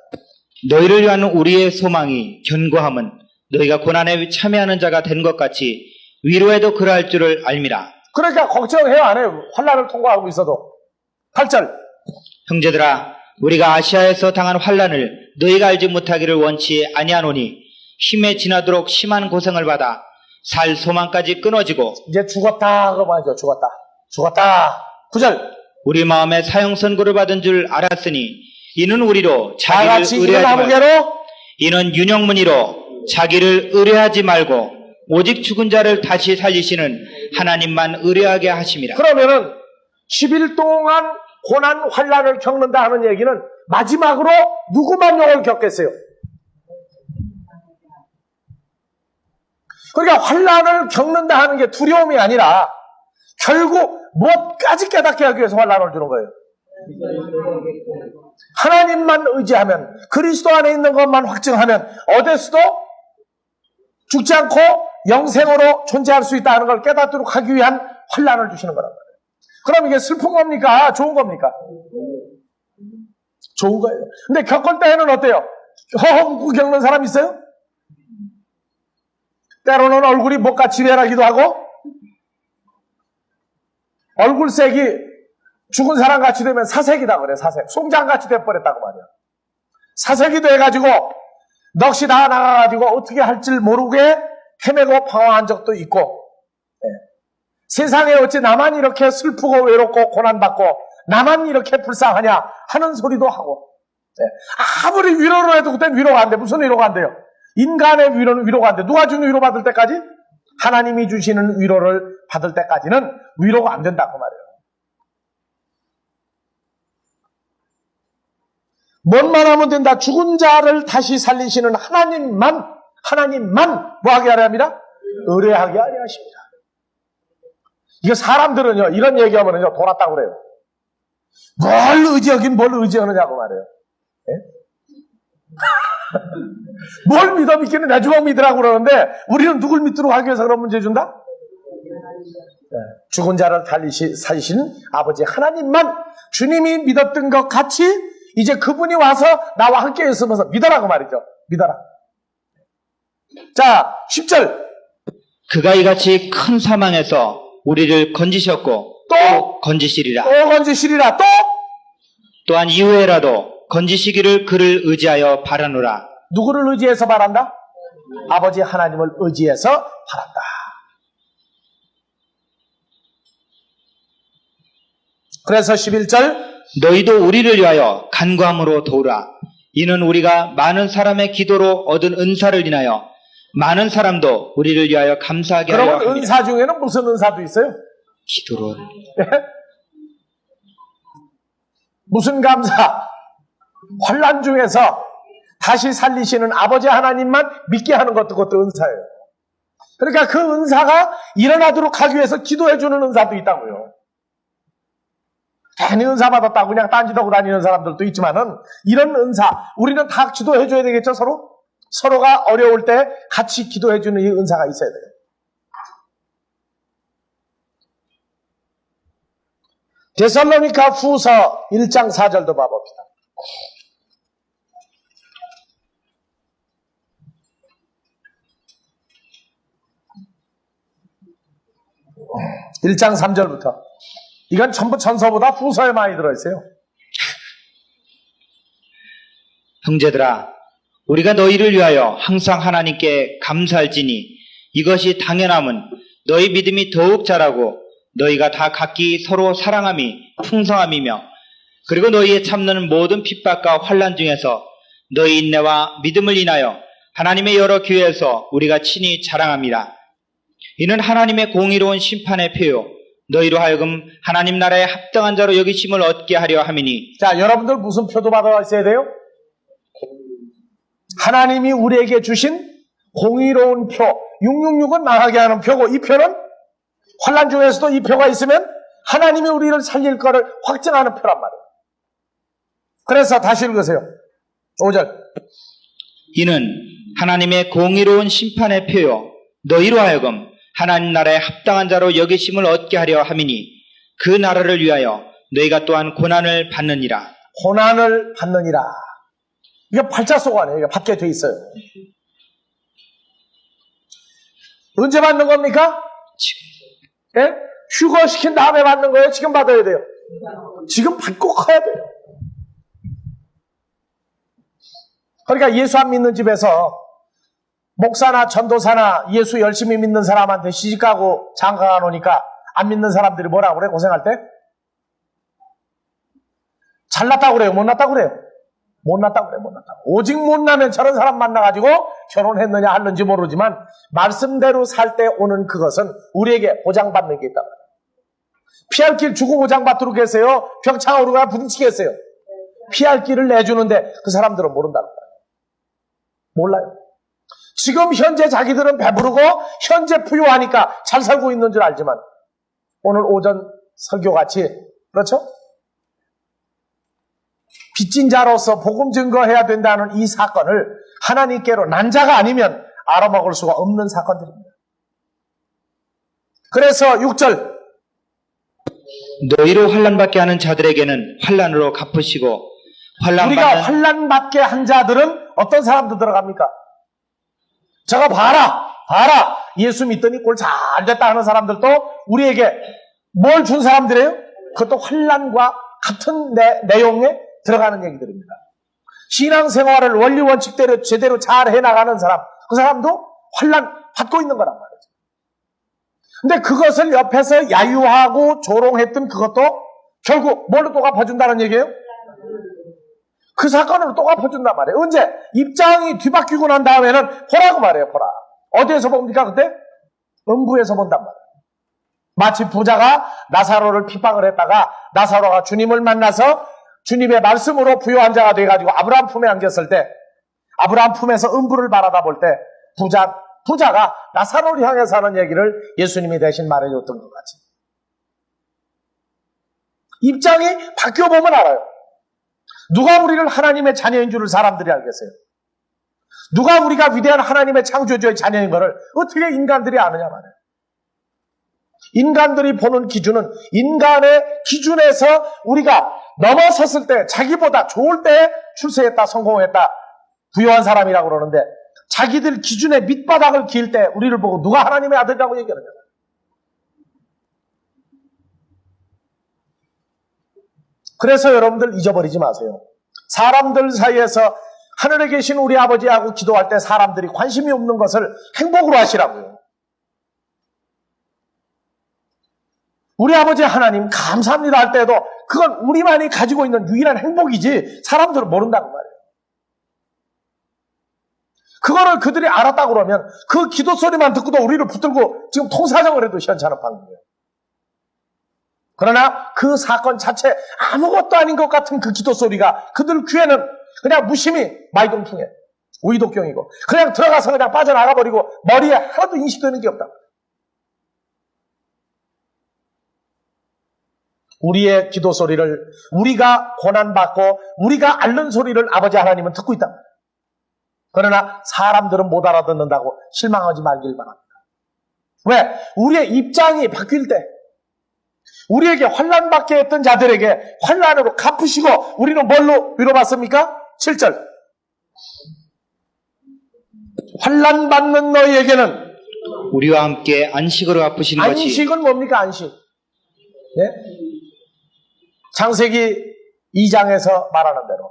너희를 위한 우리의 소망이 견고함은 너희가 고난에 참여하는 자가 된 것 같이 위로에도 그러할 줄을 알미라. 그러니까 걱정해요 안 해요? 환난을 통과하고 있어도. 8절 형제들아 우리가 아시아에서 당한 환난을 너희가 알지 못하기를 원치 아니하노니 힘에 지나도록 심한 고생을 받아 살 소망까지 끊어지고 이제 죽었다 그거 말이죠. 죽었다. 9절 우리 마음에 사형 선고를 받은 줄 알았으니 이는 우리로 다같이 자기를 이런 의뢰하지 말고 나무개로 이는 윤영문이로 자기를 의뢰하지 말고 오직 죽은 자를 다시 살리시는 하나님만 의뢰하게 하심이라. 그러면은 10일 동안 고난 환난을 겪는다 하는 얘기는 마지막으로 누구만 욕을 겪겠어요? 그러니까 환난을 겪는다 하는 게 두려움이 아니라 결국 무엇까지 깨닫게 하기 위해서 환난을 주는 거예요. 하나님만 의지하면, 그리스도 안에 있는 것만 확증하면 어디서도 죽지 않고 영생으로 존재할 수 있다는 걸 깨닫도록 하기 위한 환난을 주시는 거란 말이에요. 그럼 이게 슬픈 겁니까? 좋은 겁니까? 좋은 거예요. 근데 겪을 때에는 어때요? 허허 겪는 사람 있어요? 때로는 얼굴이 뭐가 지뢰라기도 하고, 얼굴색이 죽은 사람 같이 되면 사색이다 그래. 사색. 송장같이 돼버렸다고 말이야. 사색이 돼가지고 넋이 다 나가가지고 어떻게 할지 모르게 헤매고 방황한 적도 있고, 세상에 어찌 나만 이렇게 슬프고 외롭고 고난받고 나만 이렇게 불쌍하냐 하는 소리도 하고, 아무리 위로를 해도 그땐 위로가 안 돼. 무슨 위로가 안 돼요? 인간의 위로는 위로가 안 돼. 누가 주는 위로 받을 때까지? 하나님이 주시는 위로를 받을 때까지는 위로가 안 된다고 말이에요. 뭔만 하면 된다. 죽은 자를 다시 살리시는 하나님만 뭐하게 하려 합니다? 의뢰하게 하려 하십니다. 이거 사람들은요, 이런 얘기하면요, 돌았다고 그래요. 뭘 의지하긴 뭘 의지하느냐고 말해요. 뭘 믿어 믿기는 내 주먹 믿으라고 그러는데, 우리는 누굴 믿도록 하기 위해서 그런 문제 준다? 죽은 자를 살리신 아버지 하나님만, 주님이 믿었던 것 같이 이제 그분이 와서 나와 함께 있으면서 믿어라고 말이죠. 믿어라. 자, 10절. 그가 이같이 큰 사망에서 우리를 건지셨고 또 건지시리라. 또 건지시리라. 또한 이후에라도 건지시기를 그를 의지하여 바라노라. 누구를 의지해서 바란다? 아버지 하나님을 의지해서 바란다. 그래서 11절. 너희도 우리를 위하여 간구함으로 도우라. 이는 우리가 많은 사람의 기도로 얻은 은사를 인하여 많은 사람도 우리를 위하여 감사하게 하려 합니다. 그러면 은사 중에는 무슨 은사도 있어요? 기도로. 무슨 감사? 환난 중에서 다시 살리시는 아버지 하나님만 믿게 하는 것도 그것도 은사예요. 그러니까 그 은사가 일어나도록 하기 위해서 기도해주는 은사도 있다고요. 괜히 은사 받았다고 그냥 딴짓하고 다니는 사람들도 있지만은, 이런 은사, 우리는 다 기도해줘야 되겠죠, 서로? 서로가 어려울 때 같이 기도해주는 이 은사가 있어야 돼요. 데살로니가 후서 1장 4절도 봐봅시다. 1장 3절부터. 이건 전부 전서보다 후서에 많이 들어있어요. 형제들아, 우리가 너희를 위하여 항상 하나님께 감사할지니 이것이 당연함은 너희 믿음이 더욱 자라고 너희가 다 각기 서로 사랑함이 풍성함이며, 그리고 너희의 참는 모든 핍박과 환난 중에서 너희 인내와 믿음을 인하여 하나님의 여러 기회에서 우리가 친히 자랑합니다. 이는 하나님의 공의로운 심판의 표요 너희로 하여금 하나님 나라에 합당한 자로 여기심을 얻게 하려 함이니. 자, 여러분들 무슨 표도 받아 있어야 돼요? 하나님이 우리에게 주신 공의로운 표, 666은 망하게 하는 표고, 이 표는 환난 중에서도 이 표가 있으면 하나님이 우리를 살릴 거를 확증하는 표란 말이에요. 그래서 다시 읽으세요. 5절. 이는 하나님의 공의로운 심판의 표요 너희로 하여금 하나님 나라에 합당한 자로 여기심을 얻게 하려 함이니, 그 나라를 위하여 너희가 또한 고난을 받느니라. 고난을 받느니라. 이게 8자소가 아니에요. 이게 받게 돼 있어요. 언제 받는 겁니까? 지금. 예? 휴거시킨 다음에 받는 거예요? 지금 받아야 돼요? 지금 받고 가야 돼요. 그러니까 예수 안 믿는 집에서 목사나 전도사나 예수 열심히 믿는 사람한테 시집가고 장가가 놓으니까 안 믿는 사람들이 뭐라고 그래? 고생할 때? 잘났다고 그래요? 못났다고 그래요? 못났다고 그래, 못났다고. 오직 못나면 저런 사람 만나가지고 결혼했느냐 하는지 모르지만, 말씀대로 살 때 오는 그것은 우리에게 보장받는 게 있다고. 피할 길 주고 보장받도록 했어요? 벽창으로 가 부딪히겠어요? 피할 길을 내주는데 그 사람들은 모른다고. 몰라요. 지금 현재 자기들은 배부르고 현재 부유하니까 잘 살고 있는 줄 알지만 오늘 오전 설교같이 그렇죠? 빚진 자로서 복음 증거해야 된다는 이 사건을 하나님께로 난 자가 아니면 알아먹을 수가 없는 사건들입니다. 그래서 6절 너희로 환난받게 하는 자들에게는 환난으로 갚으시고 우리가 환난받는 환난받게 한 자들은 어떤 사람도 들어갑니까? 저거 봐라 예수 믿더니 꼴 잘됐다 하는 사람들도 우리에게 뭘 준 사람들이에요? 그것도 환난과 같은 내용에 들어가는 얘기들입니다. 신앙생활을 원리 원칙대로 제대로 잘 해나가는 사람, 그 사람도 환난 받고 있는 거란 말이죠. 근데 그것을 옆에서 야유하고 조롱했던 그것도 결국 뭘로 또 갚아준다는 얘기예요? 그 사건으로 또 갚아준단 말이에요. 언제? 입장이 뒤바뀌고 난 다음에는 보라고 말해요. 보라. 어디에서 봅니까 그때? 음부에서 본단 말이에요. 마치 부자가 나사로를 핍박을 했다가 나사로가 주님을 만나서 주님의 말씀으로 부유한 자가 돼가지고 아브라함 품에 안겼을 때 아브라함 품에서 음부를 바라다 볼 때 부자가 나사로를 향해서 하는 얘기를 예수님이 대신 말해줬던 것 같이 입장이 바뀌어보면 알아요. 누가 우리를 하나님의 자녀인 줄을 사람들이 알겠어요. 누가 우리가 위대한 하나님의 창조주의 자녀인 것을 어떻게 인간들이 아느냐 말이에요. 인간들이 보는 기준은 인간의 기준에서 우리가 넘어섰을 때 자기보다 좋을 때 출세했다 성공했다 부유한 사람이라고 그러는데 자기들 기준의 밑바닥을 기을 때 우리를 보고 누가 하나님의 아들이라고 얘기하느냐. 그래서 여러분들 잊어버리지 마세요. 사람들 사이에서 하늘에 계신 우리 아버지하고 기도할 때 사람들이 관심이 없는 것을 행복으로 하시라고요. 우리 아버지 하나님 감사합니다 할 때도 그건 우리만이 가지고 있는 유일한 행복이지 사람들은 모른다고 말이에요. 그거를 그들이 알았다고 그러면 그 기도 소리만 듣고도 우리를 붙들고 지금 통사정을 해도 시원찮은 방법이에요. 그러나 그 사건 자체 아무것도 아닌 것 같은 그 기도 소리가 그들 귀에는 그냥 무심히 마이동풍에 우이독경이고 그냥 들어가서 그냥 빠져나가버리고 머리에 하나도 인식되는 게 없다. 우리의 기도 소리를 우리가 고난받고 우리가 앓는 소리를 아버지 하나님은 듣고 있다. 그러나 사람들은 못 알아듣는다고 실망하지 말길 바랍니다. 왜? 우리의 입장이 바뀔 때 우리에게 환난받게 했던 자들에게 환난으로 갚으시고 우리는 뭘로 위로받습니까? 7절 환난받는 너희에게는 우리와 함께 안식으로 갚으시는 것이 안식은 뭡니까? 안식. 네? 창세기 2장에서 말하는 대로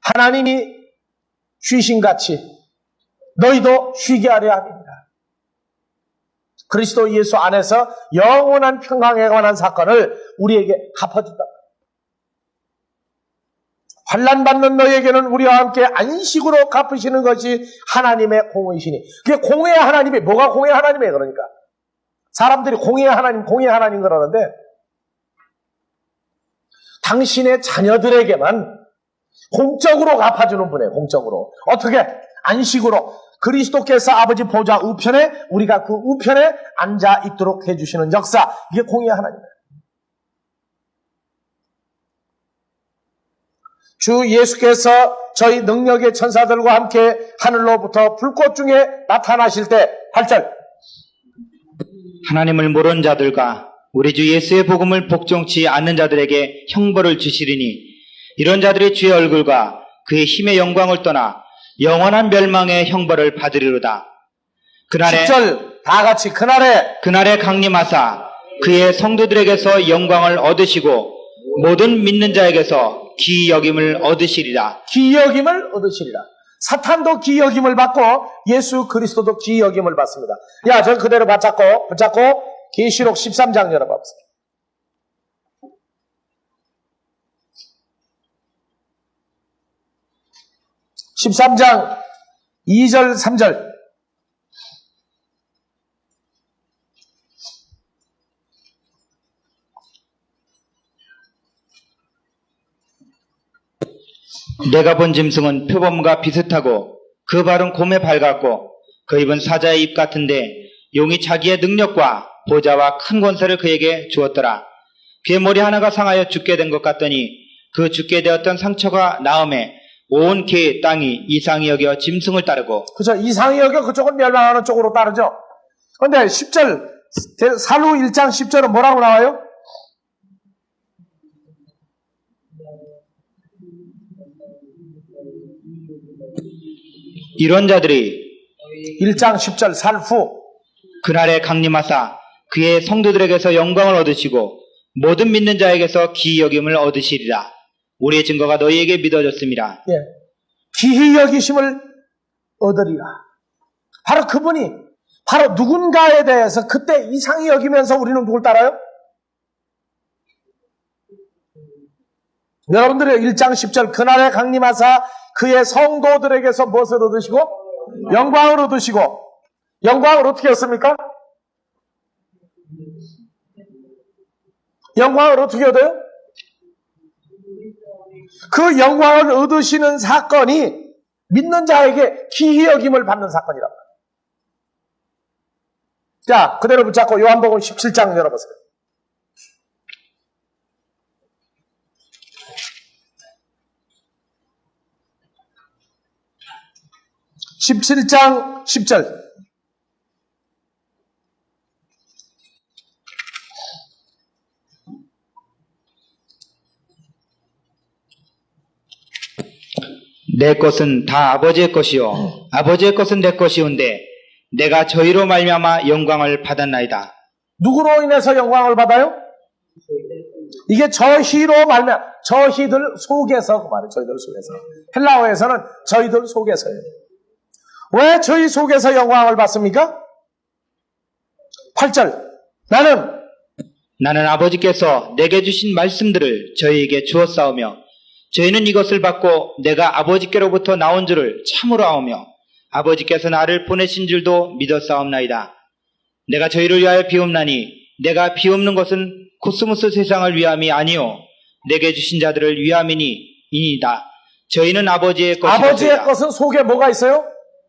하나님이 쉬신같이 너희도 쉬게 하려 합니다. 그리스도 예수 안에서 영원한 평강에 관한 사건을 우리에게 갚아준다. 환난받는 너희에게는 우리와 함께 안식으로 갚으시는 것이 하나님의 공의시니 그게 공의의 하나님이 뭐가 공의의 하나님이에요? 그러니까 사람들이 공의의 하나님 그러는데 당신의 자녀들에게만 공적으로 갚아주는 분이에요. 공적으로. 어떻게? 안식으로. 그리스도께서 아버지 보좌 우편에 우리가 그 우편에 앉아 있도록 해주시는 역사. 이게 공의의 하나님이에요. 주 예수께서 저희 능력의 천사들과 함께 하늘로부터 불꽃 중에 나타나실 때 8절 하나님을 모르는 자들과 우리 주 예수의 복음을 복종치 않는 자들에게 형벌을 주시리니 이런 자들이 주의 얼굴과 그의 힘의 영광을 떠나 영원한 멸망의 형벌을 받으리로다. 그날에 10절 다 같이 그날에 강림하사 그의 성도들에게서 영광을 얻으시고 모든 믿는 자에게서 기여김을 얻으시리라. 기여김을 얻으시리라. 사탄도 기여김을 받고 예수 그리스도도 기여김을 받습니다. 야, 저 그대로 붙잡고 계시록 13장 열어봅시다. 13장 2절 3절 내가 본 짐승은 표범과 비슷하고 그 발은 곰에 밝았고 그 입은 사자의 입 같은데 용이 자기의 능력과 보좌와 큰 권세를 그에게 주었더라. 그의 머리 하나가 상하여 죽게 된 것 같더니 그 죽게 되었던 상처가 나음에 온 개 땅이 이상히 여겨 짐승을 따르고. 그죠? 이상히 여겨 그쪽은 멸망하는 쪽으로 따르죠. 그런데 10절 사루 1장 10절은 뭐라고 나와요? 이런 자들이 1장 10절 살후 그날에 강림하사 그의 성도들에게서 영광을 얻으시고 모든 믿는 자에게서 기이 여김을 얻으시리라. 우리의 증거가 너희에게 믿어졌습니다. 예. 기히 여기심을 얻으리라. 바로 그분이 바로 누군가에 대해서 그때 이상히 여기면서 우리는 누굴 따라요? 여러분들의 1장 10절 그날에 강림하사 그의 성도들에게서 무엇을 얻으시고? 영광을 얻으시고. 영광을 어떻게 얻습니까? 영광을 어떻게 얻어요? 그 영광을 얻으시는 사건이 믿는 자에게 기이 여김을 받는 사건이란 말이에요. 자, 그대로 붙잡고 요한복음 17장 열어보세요. 17장 10절. 내 것은 다 아버지의 것이요 아버지의 것은 내 것이온데 내가 저희로 말미암아 영광을 받았나이다. 누구로 인해서 영광을 받아요? 이게 저희로 말미암아 저희들 속에서 그 말이에요. 저희들 속에서. 헬라어에서는 저희들 속에서예요. 왜 저희 속에서 영광을 받습니까? 8절. 나는 아버지께서 내게 주신 말씀들을 저희에게 주었사오며 저희는 이것을 받고 내가 아버지께로부터 나온 줄을 참으로 아오며 아버지께서 나를 보내신 줄도 믿었사옵나이다. 내가 저희를 위하여 비옵나니 내가 비옵는 것은 코스모스 세상을 위함이 아니요 내게 주신 자들을 위함이니이다. 저희는 아버지의 것이다. 아버지의 것은 속에 뭐가 있어요?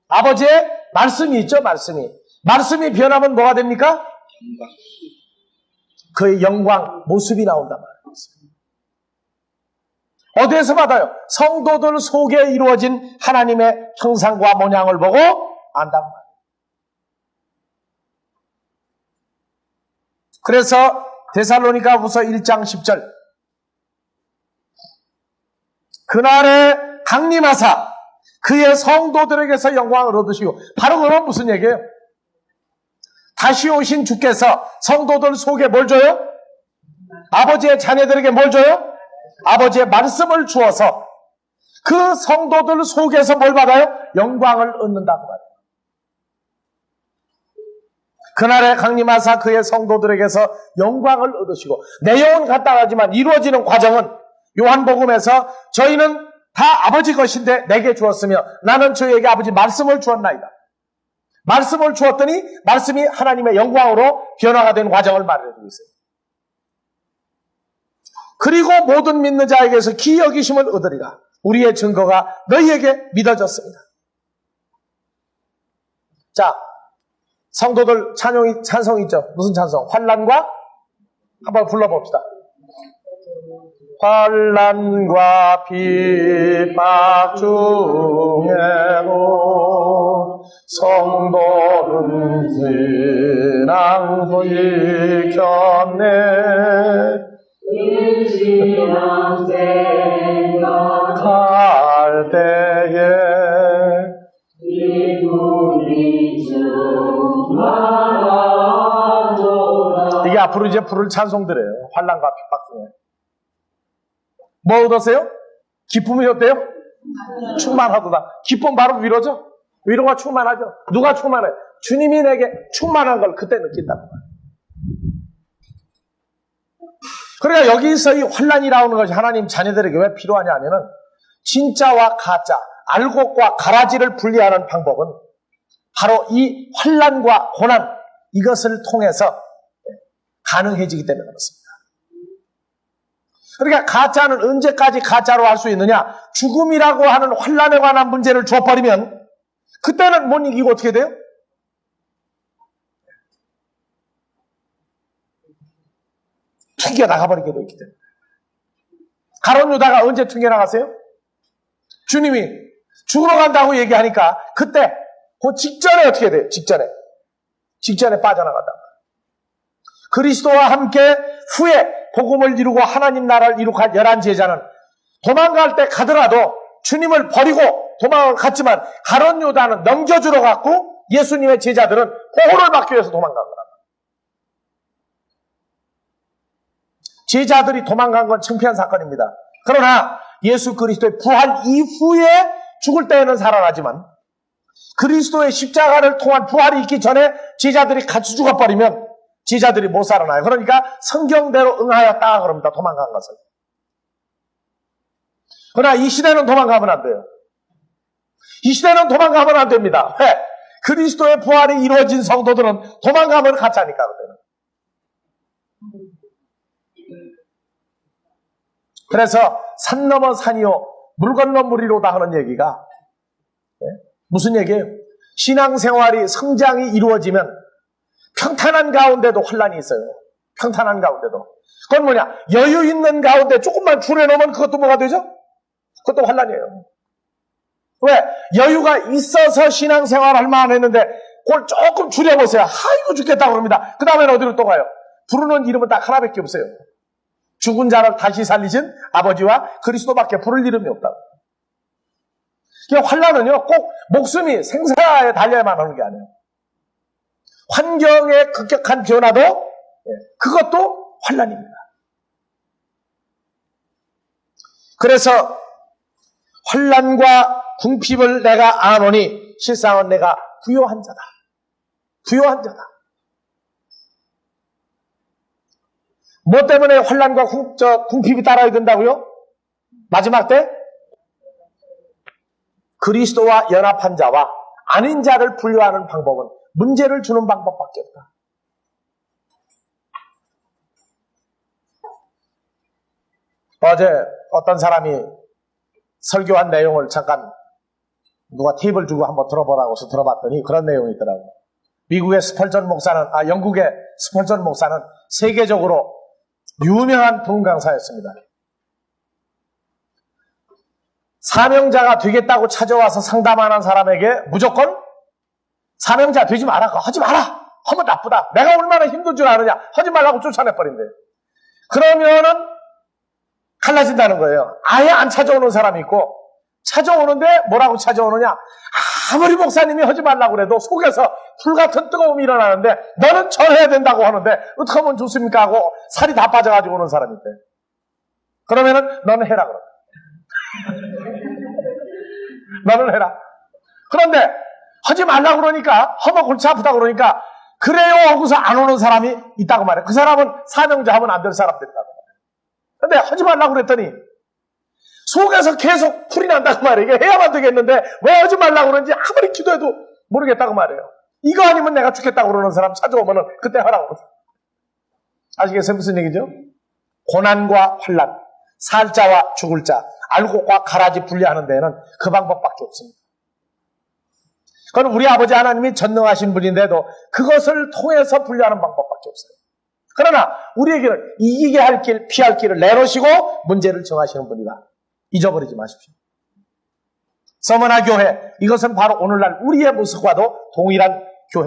아버지의 말씀이 있죠. 말씀이 변하면 뭐가 됩니까? 그의 영광 모습이 나온단 말이에요. 어디에서 받아요? 성도들 속에 이루어진 하나님의 형상과 모양을 보고 안단 말이에요. 그래서 데살로니가후서 1장 10절 그날에 강림하사 그의 성도들에게서 영광을 얻으시고 바로 그건 무슨 얘기예요? 다시 오신 주께서 성도들 속에 뭘 줘요? 아버지의 자녀들에게 뭘 줘요? 아버지의 말씀을 주어서 그 성도들 속에서 뭘 받아요? 영광을 얻는다고 말해요. 그날에 강림하사 그의 성도들에게서 영광을 얻으시고 내용은 같다하지만 이루어지는 과정은 요한복음에서 저희는 다 아버지 것인데 내게 주었으며 나는 저희에게 아버지 말씀을 주었나이다. 말씀을 주었더니 말씀이 하나님의 영광으로 변화가 된 과정을 말해주고 있어요. 그리고 모든 믿는 자에게서 기이 여기심을 얻으리라. 우리의 증거가 너희에게 믿어졌습니다. 자, 성도들 찬송이 있죠? 무슨 찬송? 환난과 한번 불러봅시다. 환난과 핍박 중에도 성도는 신앙도 익혔네. 신앙 생각할 때에 이게 앞으로 이제 부를 찬송들이에요. 환난과 핍박 중에. 뭐 얻었어요? 기쁨이 어때요? 충만하도다. 기쁨 바로 위로죠? 위로가 충만하죠? 누가 충만해요? 주님이 내게 충만한 걸 그때 느낀다고 말이에요. 그러니까 여기서 이 환난이 나오는 것이 하나님 자녀들에게 왜 필요하냐 하면은 진짜와 가짜, 알곡과 가라지를 분리하는 방법은 바로 이 환난과 고난 이것을 통해서 가능해지기 때문에 그렇습니다. 그러니까 가짜는 언제까지 가짜로 할 수 있느냐? 죽음이라고 하는 환난에 관한 문제를 줘버리면 그때는 못 이기고 어떻게 돼요? 튕겨나가버리게 되기 때문에. 가룟 유다가 언제 튕겨나갔어요? 주님이 죽으러 간다고 얘기하니까 그때 그 직전에 어떻게 돼요? 직전에 빠져나간다. 그리스도와 함께 후에 복음을 이루고 하나님 나라를 이룩한 11제자는 도망갈 때 가더라도 주님을 버리고 도망을 갔지만 가룟 유다는 넘겨주러 갔고 예수님의 제자들은 보호를 받기 위해서 도망간 거랍니다. 제자들이 도망간 건 창피한 사건입니다. 그러나 예수 그리스도의 부활 이후에 죽을 때에는 살아나지만 그리스도의 십자가를 통한 부활이 있기 전에 제자들이 같이 죽어버리면 제자들이 못 살아나요. 그러니까 성경대로 응하였다 그럽니다. 도망간 것을. 그러나 이 시대는 도망가면 안 돼요. 이 시대는 도망가면 안 됩니다. 왜? 그리스도의 부활이 이루어진 성도들은 도망가면 가짜니까 그때는. 그래서 산 넘어 산이요 물 건너 물이로다 하는 얘기가 무슨 얘기예요? 신앙생활이 성장이 이루어지면 평탄한 가운데도 혼란이 있어요. 평탄한 가운데도. 그건 뭐냐? 여유 있는 가운데 조금만 줄여놓으면 그것도 뭐가 되죠? 그것도 혼란이에요. 왜? 여유가 있어서 신앙생활 할 만했는데 그걸 조금 줄여보세요. 아이고 죽겠다 그럽니다. 그 다음에는 어디로 또 가요? 부르는 이름은 딱 하나밖에 없어요. 죽은 자를 다시 살리신 아버지와 그리스도밖에 부를 이름이 없다고. 환란은요 꼭 목숨이 생사에 달려야만 하는 게 아니에요. 환경의 급격한 변화도 그것도 환란입니다. 그래서 환란과 궁핍을 내가 아노니 실상은 내가 부요한 자다. 부요한 자다. 뭐 때문에 환란과 궁핍이 따라야 된다고요? 마지막 때 그리스도와 연합한 자와 아닌 자를 분류하는 방법은 문제를 주는 방법밖에 없다. 어제 어떤 사람이 설교한 내용을 잠깐 누가 팁을 주고 한번 들어보라고 해서 들어봤더니 그런 내용이 있더라고요. 미국의 스펄전 목사는, 영국의 스펄전 목사는 세계적으로 유명한 부흥 강사였습니다. 사명자가 되겠다고 찾아와서 상담하는 사람에게 무조건 사명자 되지 마라. 하지 마라. 하면 나쁘다. 내가 얼마나 힘든 줄 아느냐. 하지 말라고 쫓아내버린대. 그러면은 갈라진다는 거예요. 아예 안 찾아오는 사람이 있고 찾아오는데 뭐라고 찾아오느냐. 아무리 목사님이 하지 말라고 그래도 속에서 불같은 뜨거움이 일어나는데 너는 절해야 된다고 하는데 어떻게 하면 좋습니까 하고 살이 다 빠져가지고 오는 사람이 있대. 그러면은 너는 해라 그러. 너는 해라. 그런데 하지 말라고 그러니까 하면 골치 아프다 그러니까 그래요 하고서 안 오는 사람이 있다고 말해. 그 사람은 사명자 하면 안 될 사람들이라고 말해. 근데 하지 말라고 그랬더니 속에서 계속 풀이 난다고 말이에요. 이게 해야만 되겠는데 왜 하지 말라고 그러는지 아무리 기도해도 모르겠다고 말해요. 이거 아니면 내가 죽겠다고 그러는 사람 찾아오면은 그때 하라고 그러죠. 아시겠어요? 무슨 얘기죠? 고난과 환난, 살 자와 죽을 자, 알곡과 가라지 분리하는 데에는 그 방법밖에 없습니다. 그건 우리 아버지 하나님이 전능하신 분인데도 그것을 통해서 분리하는 방법밖에 없어요. 그러나 우리에게는 이기게 할 길, 피할 길을 내놓으시고 문제를 정하시는 분이다. 잊어버리지 마십시오. 서머나 교회, 이것은 바로 오늘날 우리의 모습과도 동일한 교회입니다.